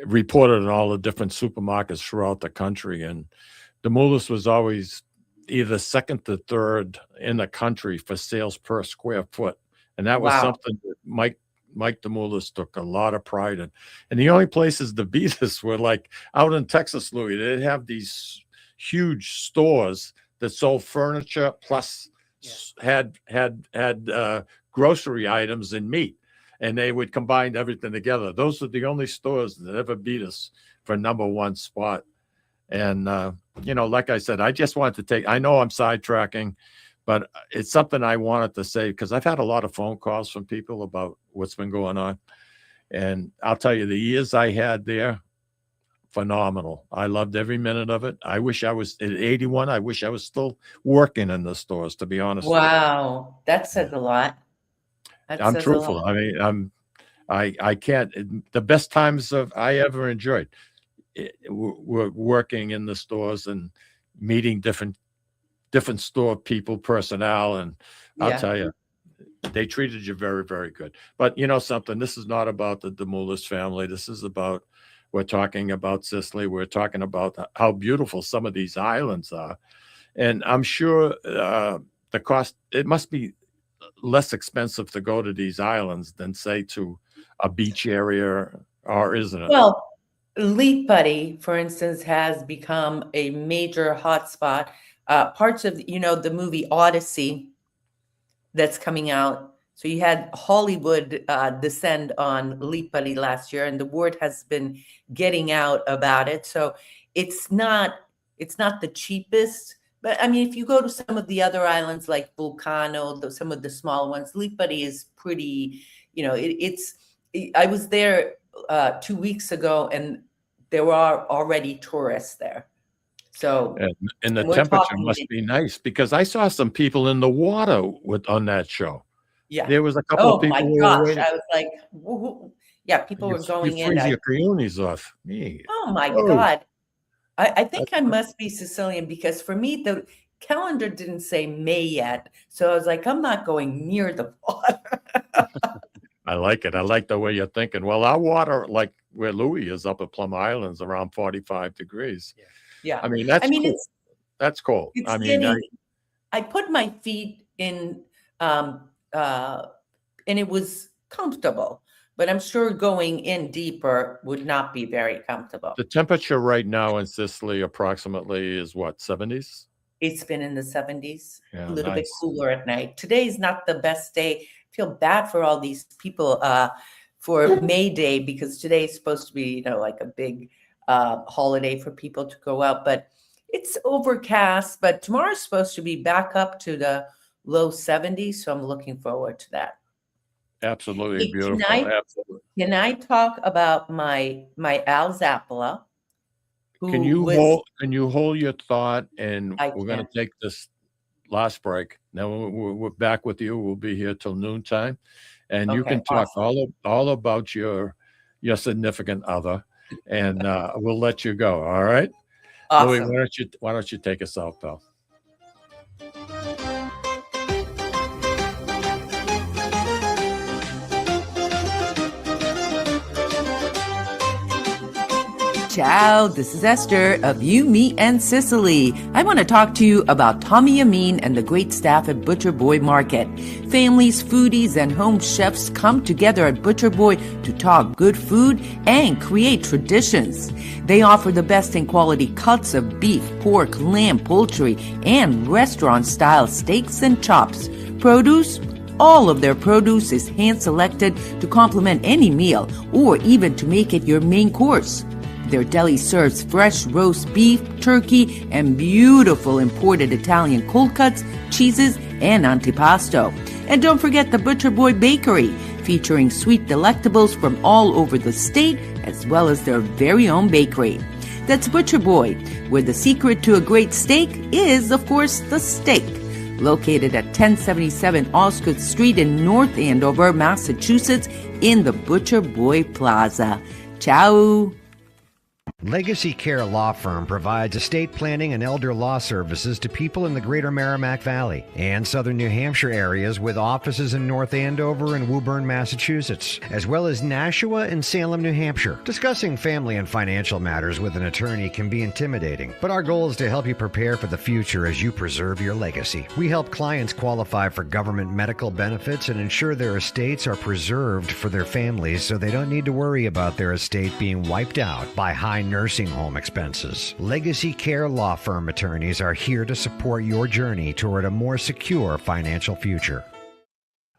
reported in all the different supermarkets throughout the country. And Demoulas was always either second to third in the country for sales per square foot. And that was Wow. something that Mike Demoulas took a lot of pride in. And the only places to beat us were like out in Texas, Louis. They'd have these huge stores that sold furniture plus had grocery items and meat, and they would combine everything together. Those are the only stores that ever beat us for #1 spot. And you know, like I said, I just wanted to I know I'm sidetracking, but it's something I wanted to say, because I've had a lot of phone calls from people about what's been going on. And I'll tell you, the years I had there, phenomenal. I loved every minute of it. I wish I was at 81. I wish I was still working in the stores, to be honest. Wow. That says a lot. I'm truthful. I mean, I can't. The best times I ever enjoyed were working in the stores and meeting different store people, personnel, and I'll tell you, they treated you very, very good. But you know something, this is not about the Demoulas family. This is about We're talking about Sicily. We're talking about how beautiful some of these islands are. And I'm sure the cost, it must be less expensive to go to these islands than, say, to a beach area, or isn't it? Well, Lipari, for instance, has become a major hotspot. Parts of, the movie Odyssey that's coming out. So you had Hollywood descend on Lipari last year, and the word has been getting out about it. So it's not the cheapest, but I mean, if you go to some of the other islands like Vulcano, some of the small ones, Lipari is pretty. I was there 2 weeks ago, and there are already tourists there. So and the temperature must be nice, because I saw some people in the water on that show. Yeah, there was a couple of people. Oh my gosh, I was like, woo-hoo. Yeah, people were going you in. freeze your peonies off. Oh my God. I think I must be Sicilian, because for me, the calendar didn't say May yet. So I was like, I'm not going near the water. I like it. I like the way you're thinking. Well, our water, like where Louis is up at Plum Island, is around 45 degrees. Yeah. I mean, that's cool. That's cool. I mean, I put my feet in, and it was comfortable, but I'm sure going in deeper would not be very comfortable. The temperature right now in Sicily approximately is what, 70s? It's been in the 70s, Yeah, a little bit nice. cooler at night. Today's not the best day. I feel bad for all these people for May Day, because today is supposed to be, like a big holiday for people to go out. But it's overcast, but tomorrow's supposed to be back up to the low 70s. So I'm looking forward to that. Absolutely Hey, beautiful. Absolutely. Can I talk about my Al Zappola? Can you hold your thought, and we're going to take this last break. Now we're back with you. We'll be here till noontime, and you can talk all about your significant other, and we'll let you go. All right, awesome. Louis, why don't you take us out, pal? Ciao, this is Esther of You, Me, and Sicily. I want to talk to you about Tommy Amin and the great staff at Butcher Boy Market. Families, foodies, and home chefs come together at Butcher Boy to talk good food and create traditions. They offer the best in quality cuts of beef, pork, lamb, poultry, and restaurant-style steaks and chops. Produce? All of their produce is hand-selected to complement any meal or even to make it your main course. Their deli serves fresh roast beef, turkey, and beautiful imported Italian cold cuts, cheeses, and antipasto. And don't forget the Butcher Boy Bakery, featuring sweet delectables from all over the state, as well as their very own bakery. That's Butcher Boy, where the secret to a great steak is, of course, the steak. Located at 1077 Osgood Street in North Andover, Massachusetts, in the Butcher Boy Plaza. Ciao! Legacy Care Law Firm provides estate planning and elder law services to people in the greater Merrimack Valley and southern New Hampshire areas, with offices in North Andover and Woburn, Massachusetts, as well as Nashua and Salem, New Hampshire. Discussing family and financial matters with an attorney can be intimidating, but our goal is to help you prepare for the future as you preserve your legacy. We help clients qualify for government medical benefits and ensure their estates are preserved for their families, so they don't need to worry about their estate being wiped out by high nursing home expenses. Legacy Care Law Firm attorneys are here to support your journey toward a more secure financial future.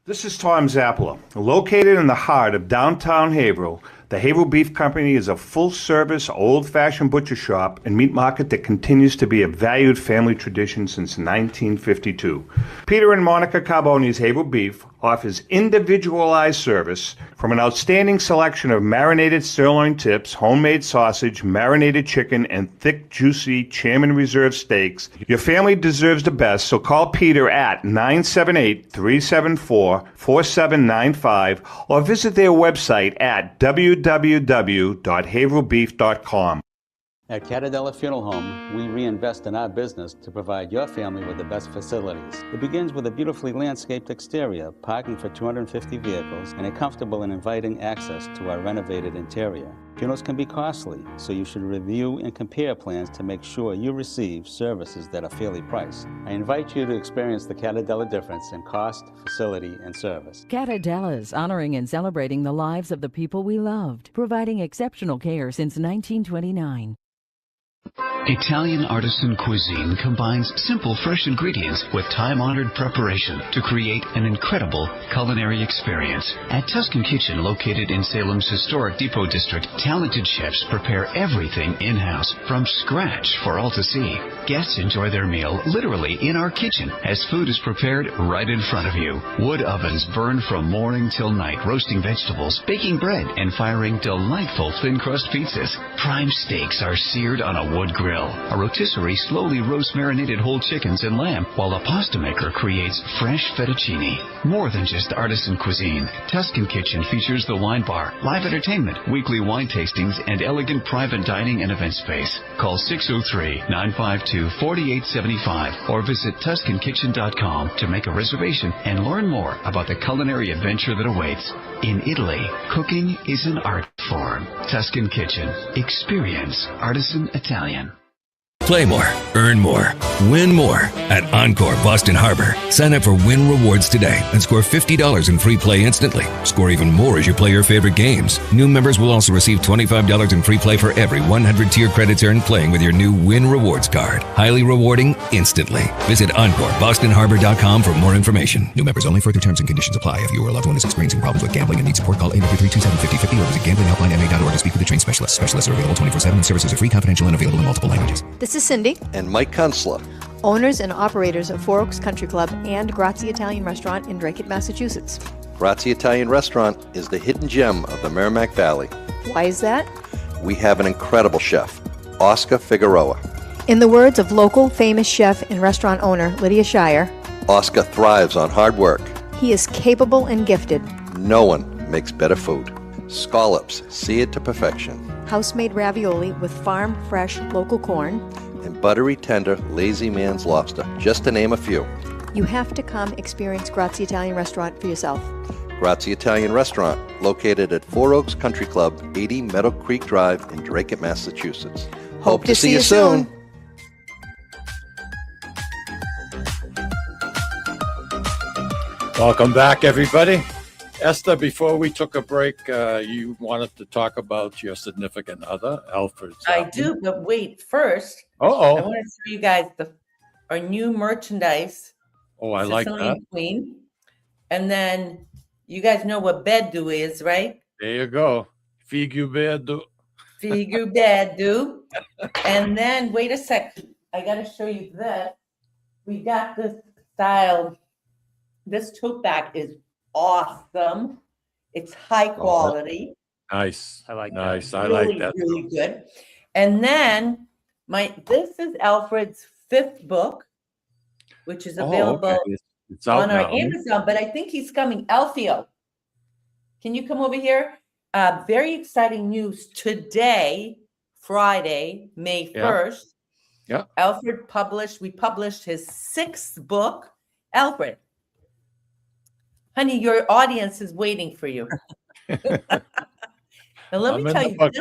This is Tom Zappola. Located in the heart of downtown Haverhill, the Haverhill Beef Company is a full-service, old-fashioned butcher shop and meat market that continues to be a valued family tradition since 1952. Peter and Monica Carboni's Haverhill Beef offers individualized service from an outstanding selection of marinated sirloin tips, homemade sausage, marinated chicken, and thick, juicy Chairman Reserve steaks. Your family deserves the best, so call Peter at 978-374-4795 or visit their website at www.haverhillbeef.com. At Catadella Funeral Home, we reinvest in our business to provide your family with the best facilities. It begins with a beautifully landscaped exterior, parking for 250 vehicles, and a comfortable and inviting access to our renovated interior. Funerals can be costly, so you should review and compare plans to make sure you receive services that are fairly priced. I invite you to experience the Catadella difference in cost, facility, and service. Catadella's, honoring and celebrating the lives of the people we loved, providing exceptional care since 1929. Italian artisan cuisine combines simple, fresh ingredients with time-honored preparation to create an incredible culinary experience. At Tuscan Kitchen, located in Salem's historic Depot District, talented chefs prepare everything in-house from scratch for all to see. Guests enjoy their meal literally in our kitchen as food is prepared right in front of you. Wood ovens burn from morning till night, roasting vegetables, baking bread, and firing delightful thin-crust pizzas. Prime steaks are seared on a wood grill. A rotisserie slowly roasts marinated whole chickens and lamb, while a pasta maker creates fresh fettuccine. More than just artisan cuisine, Tuscan Kitchen features the wine bar, live entertainment, weekly wine tastings, and elegant private dining and event space. Call 603-952-4875 or visit TuscanKitchen.com to make a reservation and learn more about the culinary adventure that awaits. In Italy, cooking is an art form. Tuscan Kitchen. Experience artisan Italian. Play more, earn more, win more at Encore Boston Harbor. Sign up for Win Rewards today and score $50 in free play instantly. Score even more as you play your favorite games. New members will also receive $25 in free play for every 100 tier credits earned playing with your new Win Rewards card. Highly rewarding instantly. Visit EncoreBostonHarbor.com for more information. New members only. Further terms and conditions apply. If you or a loved one is experiencing problems with gambling and needs support, call 833-2750-50 or visit gamblinghelplinema.org to speak with a trained specialist. Specialists are available 24/7 and services are free, confidential, and available in multiple languages. This is Cindy. And Mike Kunstler. Owners and operators of Four Oaks Country Club and Grazie Italian Restaurant in Drake, Massachusetts. Grazie Italian Restaurant is the hidden gem of the Merrimack Valley. Why is that? We have an incredible chef, Oscar Figueroa. In the words of local famous chef and restaurant owner Lydia Shire, Oscar thrives on hard work. he is capable and gifted. No one makes better food. Scallops, seared to perfection. House-made ravioli with farm-fresh local corn. And buttery tender Lazy Man's lobster, just to name a few. You have to come experience Grazie Italian Restaurant for yourself. Grazie Italian Restaurant, located at Four Oaks Country Club, 80 Meadow Creek Drive in Drake, Massachusetts. Hope to see you soon. Welcome back, everybody. Esther, before we took a break, you wanted to talk about your significant other, Alfred. I do, but wait, first, I Uh-oh. want to show you guys our new merchandise. Oh, I like Sicilian that. Queen. And then you guys know what beddo is, right? There you go. Figubedo. Figubedo. And then, wait a sec. I got to show you this. We got this style. This tote bag is awesome. It's high quality. Nice. I like nice. that. I Really, like that. really good. And then this is Alfred's 5th book, which is available okay. It's out on our now. Amazon, but I think he's coming. Alfio, can you come over here? Very exciting news today, Friday, May 1st. Yeah. Alfred we published his 6th book. Alfred, honey, your audience is waiting for you. Now, let me tell you, this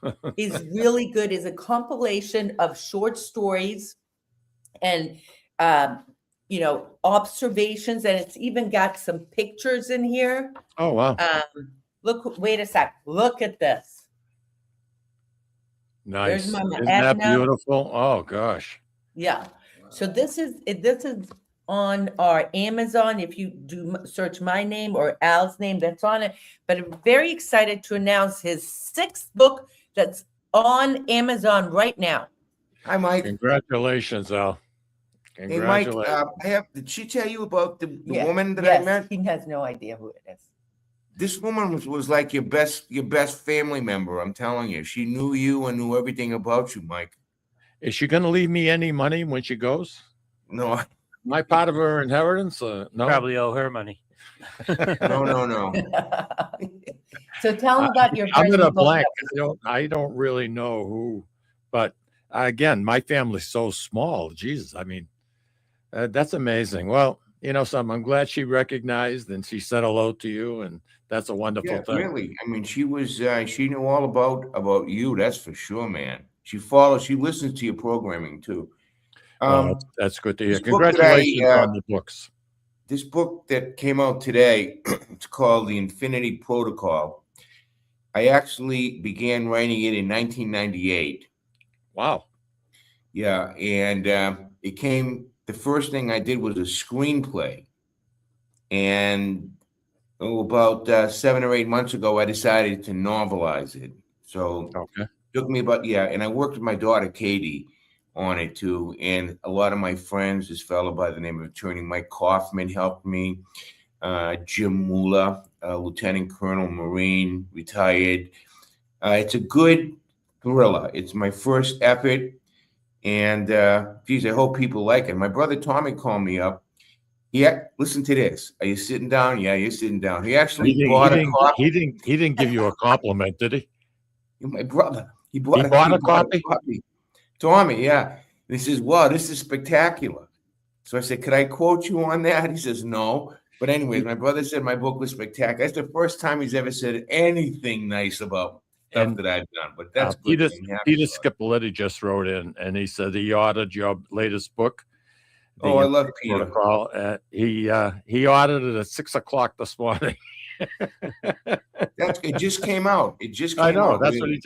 book is really good. It's a compilation of short stories and, observations, and it's even got some pictures in here. Oh, wow. Look, wait a sec. Look at this. Nice. There's Mama Isn't that Edna. beautiful? Oh, gosh. Yeah. So this is on our Amazon. If you do search my name or Al's name, that's on it. But I'm very excited to announce his 6th book that's on Amazon right now. Hi, Mike. Congratulations, Al. Hey, Mike. Congratulations. Did she tell you about the Yeah. woman that Yes, I met? he has no idea who it is. This woman was like your best family member. I'm telling you, she knew you and knew everything about you, Mike. Is she going to leave me any money when she goes? No, My part of her inheritance? No. Probably owe her money. no. So tell him about your. I'm brand at new a book. blank. I don't really know who, but again, my family's so small. Jesus, I mean, that's amazing. Well, you know something, I'm glad she recognized and she said hello to you, and that's a wonderful Yeah, thing. really. I mean, she was she knew all about you. That's for sure, man. She listens to your programming too. Oh, that's good to hear. This book that Congratulations on the books. this book that came out today, it's called The Infinity Protocol. I actually began writing it in 1998. Wow. Yeah, and the first thing I did was a screenplay. And about 7 or 8 months ago, I decided to novelize it. So Okay. it took me about, yeah, and I worked with my daughter, Katie, on it too. And a lot of my friends, this fellow by the name of attorney Mike Kaufman helped me. Jim Mula, Lieutenant Colonel Marine, retired. It's a good thriller. It's my first effort. And geez, I hope people like it. My brother Tommy called me up. Yeah, listen to this. Are you sitting down? Yeah, you're sitting down. He actually bought a copy. He didn't give you a compliment, did he? My brother. He bought a copy? Tommy, yeah. And he says, wow, this is spectacular. So I said, could I quote you on that? He says, no. But anyways, my brother said my book was spectacular. That's the first time he's ever said anything nice about stuff that I've done. But that's good. Peter Scipoletti just wrote in, and he said he ordered your latest book. Oh, I love Peter. Protocol. He ordered it at 6:00 this morning. It just came out. It just came out. I know. That's really.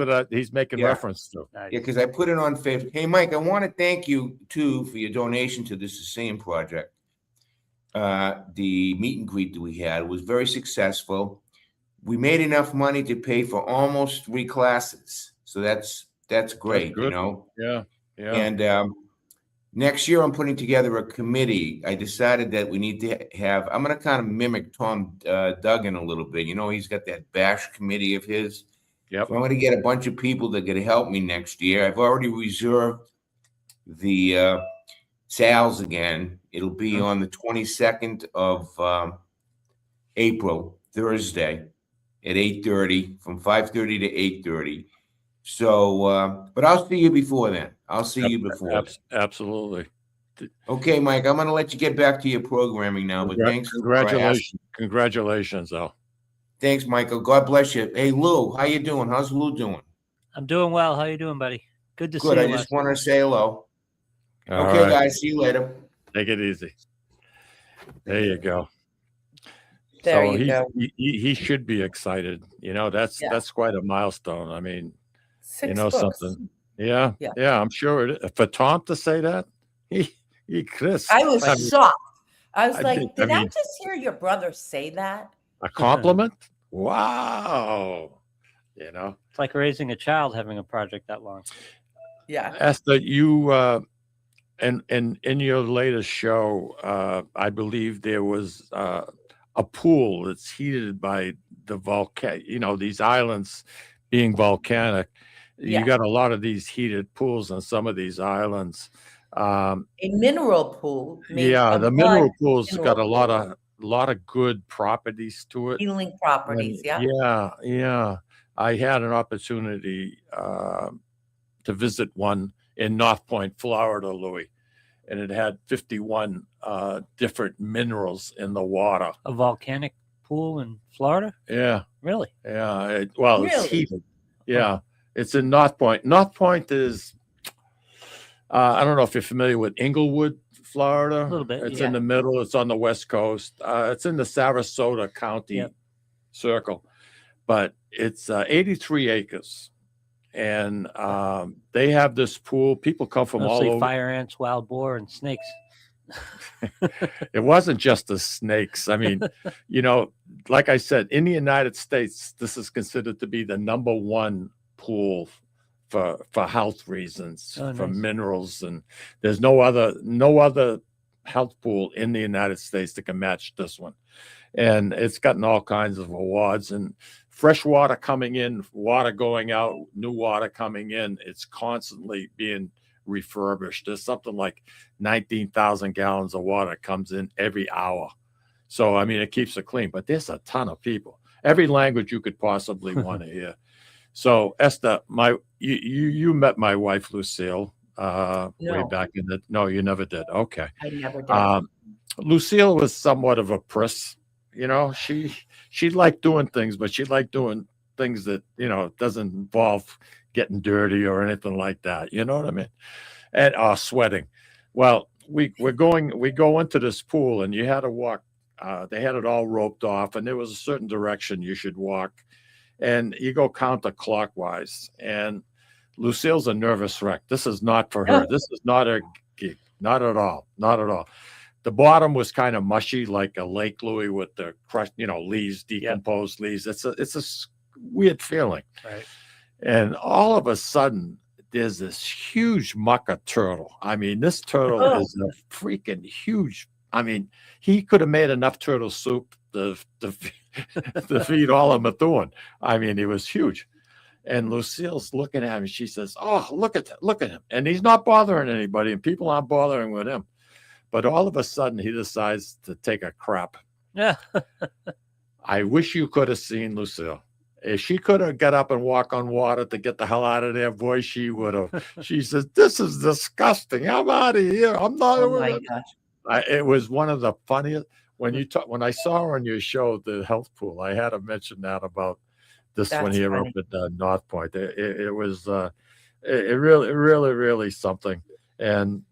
what he's making reference to. Yeah, because I put it on Facebook. Hey, Mike, I want to thank you too for your donation to the Sicilian project. The meet and greet that we had was very successful. We made enough money to pay for almost 3 classes, so that's great. You know. Yeah. And next year, I'm putting together a committee. I decided that we need to have. I'm going to kind of mimic Tom Duggan a little bit. You know, he's got that bash committee of his. Yep. So I'm going to get a bunch of people that are going to help me next year. I've already reserved the sales again. It'll be on the 22nd of April, Thursday, at 8:30, from 5:30 to 8:30. So, but I'll see you before then. I'll see you before. Absolutely. Okay, Mike, I'm going to let you get back to your programming now. But thanks. Congratulations, though. Thanks, Michael. God bless you. Hey, Lou, how you doing? How's Lou doing? I'm doing well. How you doing, buddy? Good to see you. Good. I just want to say hello. Okay, right, guys. See you later. Take it easy. There you go. There so you go. He should be excited. You know, that's quite a milestone. I mean, 6 you know books. something. Yeah, I'm sure it is. For Tom to say that, Chris. I was shocked. I was like, think- did I I mean- just hear your brother say that? A compliment? Wow. You know, It's like raising a child having a project that long. Yeah. Esther, you and in your latest show, I believe there was a pool that's heated by the volcano. You know, these islands being volcanic. Yeah. You got a lot of these heated pools on some of these islands. A mineral pool. The mineral pool's got a lot of good properties to it. Healing properties. Yeah. I had an opportunity to visit one in North Point, Florida, Louis, and it had 51 different minerals in the water. A volcanic pool in Florida? Yeah. Really? Yeah. It's Really? heated. Yeah. It's in North Point. North Point is, I don't know if you're familiar with Inglewood, Florida. A little bit, It's yeah. in the middle. It's on the West Coast. It's in the Sarasota County circle, but it's 83 acres. And they have this pool. People come from all Mostly over. fire ants, wild boar, and snakes. It wasn't just the snakes. I mean, you know, like I said, in the United States, this is considered to be the #1 pool for health reasons, Oh, for nice. minerals, and there's no other health pool in the United States that can match this one. And it's gotten all kinds of awards, and fresh water coming in, water going out, new water coming in. It's constantly being refurbished. There's something like 19,000 gallons of water comes in every hour. So, I mean, it keeps it clean, but there's a ton of people, every language you could possibly want to hear. So, Esther, you met my wife, Lucille, way No. back in the, no, you never did. Okay. I never did. Lucille was somewhat of a priss. She liked doing things, but she liked doing things that doesn't involve getting dirty or anything like that. You know what I mean? And sweating. Well, we go into this pool, and you had to walk. They had it all roped off, and there was a certain direction you should walk, and you go counterclockwise. And Lucille's a nervous wreck. This is not for her. This is not a gig. Not at all. Not at all. The bottom was kind of mushy, like a Lake Louis with the crushed, leaves, decomposed leaves. It's a weird feeling. Right. And all of a sudden, there's this huge mucka turtle. I mean, this turtle is a freaking huge. I mean, he could have made enough turtle soup to feed all of Methuen. I mean, he was huge. And Lucille's looking at him. She says, "Oh, look at him." And he's not bothering anybody, and people aren't bothering with him. But all of a sudden, he decides to take a crap. Yeah. I wish you could have seen Lucille. If she could have got up and walked on water to get the hell out of there, boy, she would have. She says, "This is disgusting. I'm out of here. I'm not." Oh my gosh. It was one of the funniest. When I saw her on your show, the health pool, I had to mention that about this one That's here funny. up at North Point. It was really something. And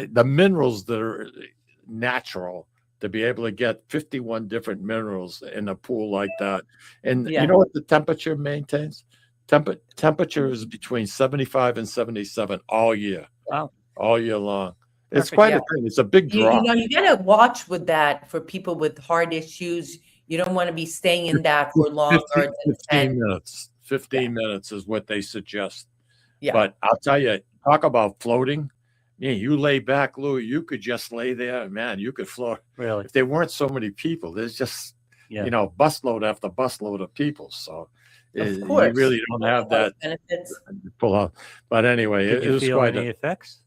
the minerals that are natural, to be able to get 51 different minerals in a pool like that. And you know what the temperature maintains? Temperature is between 75 and 77 all year. Wow. All year long. It's Perfect, quite yeah. a thing. It's a big draw. You got to watch with that for people with heart issues. You don't want to be staying in that for longer than 15 minutes. 15 minutes is what they suggest. Yeah. But I'll tell you, talk about floating. Yeah, you lay back, Louis, you could just lay there. Man, you could float. Really? If there weren't so many people, there's just, busload after busload of people. So Of course. you really don't have that benefits. pull out. But anyway, Did it you was feel quite any effects?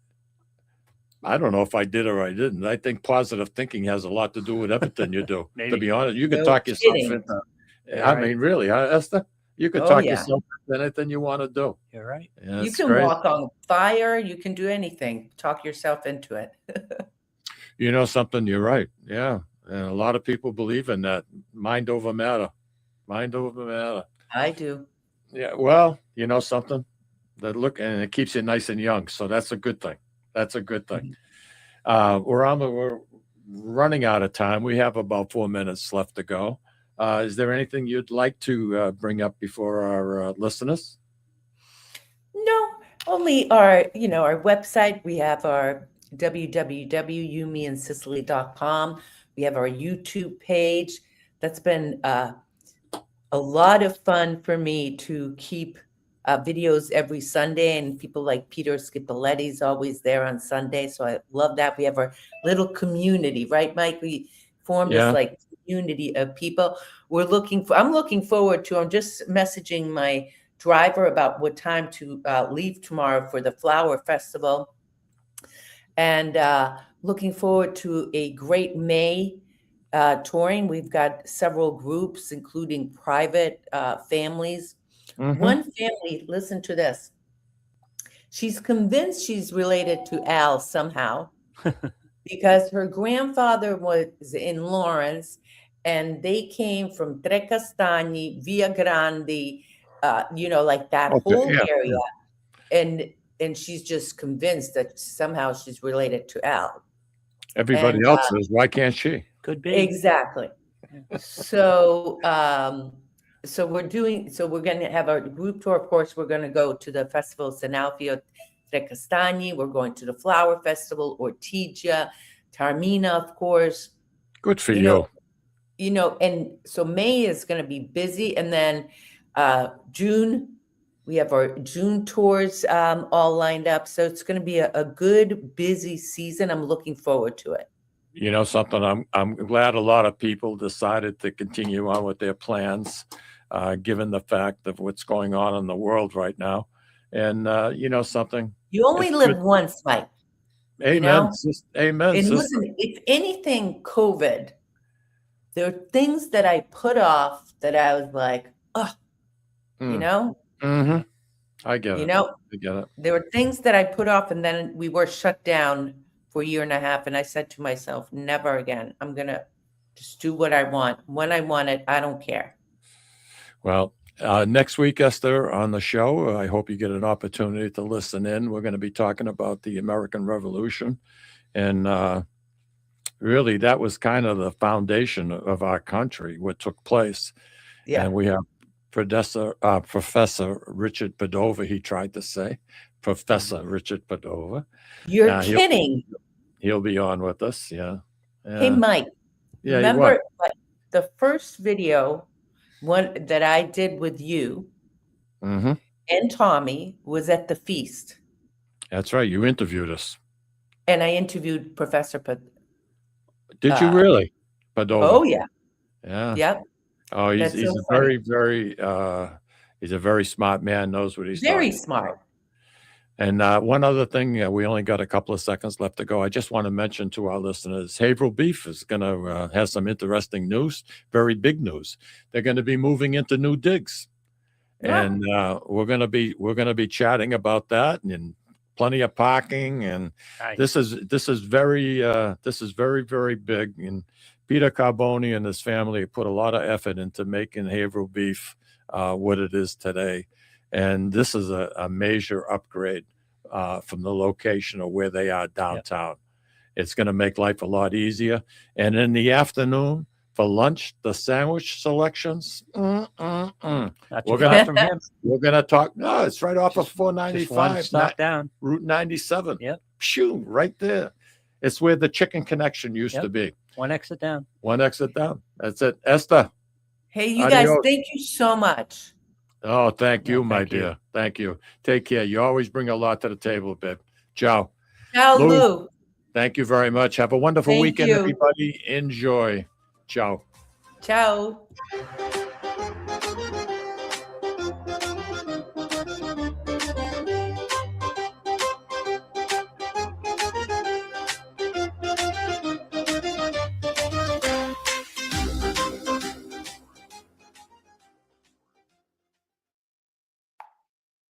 I don't know if I did or I didn't. I think positive thinking has a lot to do with everything you do. To be honest, you can No talk yourself kidding. into. You're I right. mean, really, huh, Esther? You can Oh, talk yeah. yourself into anything you want to do. You're right. Yeah, You it's can crazy. walk on fire. You can do anything. Talk yourself into it. You know something? You're right. Yeah, and a lot of people believe in that. Mind over matter. Mind over matter. I do. Yeah. Well, you know something? That and it keeps you nice and young. So that's a good thing. That's a good thing. We're running out of time. We have about 4 minutes left to go. Is there anything you'd like to bring up before our listeners? No, only our website. We have our www.youmeandsicily.com. We have our YouTube page. That's been a lot of fun for me to keep videos every Sunday, and people like Peter Scipoletti's always there on Sunday. So I love that. We have our little community, right, Mike? We formed this like community of people. I'm looking forward to, I'm just messaging my driver about what time to leave tomorrow for the Flower Festival. And looking forward to a great May touring. We've got several groups, including private families. Mm-hmm. One family, listen to this. She's convinced she's related to Al somehow because her grandfather was in Lawrence and they came from Tre Castagni, Via Grande, like that whole area. Yeah. And she's just convinced that somehow she's related to Al. Everybody else is. Why can't she? Could be. Exactly. So we're going to have our group tour. Of course, we're going to go to the Festival Sanalfio Tre Castagni. We're going to the Flower Festival, Ortigia, Taormina, of course. Good for you. And so May is going to be busy. And then June, we have our June tours all lined up. So it's going to be a good, busy season. I'm looking forward to it. You know something? I'm glad a lot of people decided to continue on with their plans, given the fact of what's going on in the world right now. And you know something? You only live once, Mike. Amen. Amen. And listen, if anything, COVID, there are things that I put off that I was like, Mm-hmm. I get it. I get it. There were things that I put off, and then we were shut down for a year and a half, and I said to myself, never again. I'm going to just do what I want. When I want it, I don't care. Well, next week, Esther, on the show, I hope you get an opportunity to listen in. We're going to be talking about the American Revolution. And really, that was kind of the foundation of our country, what took place. Yeah. And we have Professor Richard Padova, he tried to say. Professor Richard Padova. You're kidding. He'll be on with us, yeah. Hey, Mike, yeah, remember the first video that I did with you and Tommy was at the feast. That's right. You interviewed us. And I interviewed Professor Did you really? Padova. Oh, yeah. Yeah. Yep. Oh, he's so a very, very he's a very smart man, knows what he's very talking smart. about. And one other thing, we only got a couple of seconds left to go. I just want to mention to our listeners, Haverhill Beef is going to have some interesting news, very big news. They're going to be moving into new digs, and we're going to be chatting about that, and plenty of parking. And this is very very big. And Peter Carboni and his family put a lot of effort into making Haverhill Beef what it is today. And this is a major upgrade from the location of where they are downtown. Yep. It's going to make life a lot easier. And in the afternoon for lunch, the sandwich selections. We're going to talk. No, it's right off of 495. Stop down. Route 97. Yep. Phew, right there. It's where the chicken connection used to be. One exit down. One exit down. That's it. Esther. Hey, you guys, thank you so much. Oh, thank you, my dear. Thank you. Take care. You always bring a lot to the table, babe. Ciao. Ciao, Lou. Thank you very much. Have a wonderful weekend, everybody. Enjoy. Ciao. Ciao.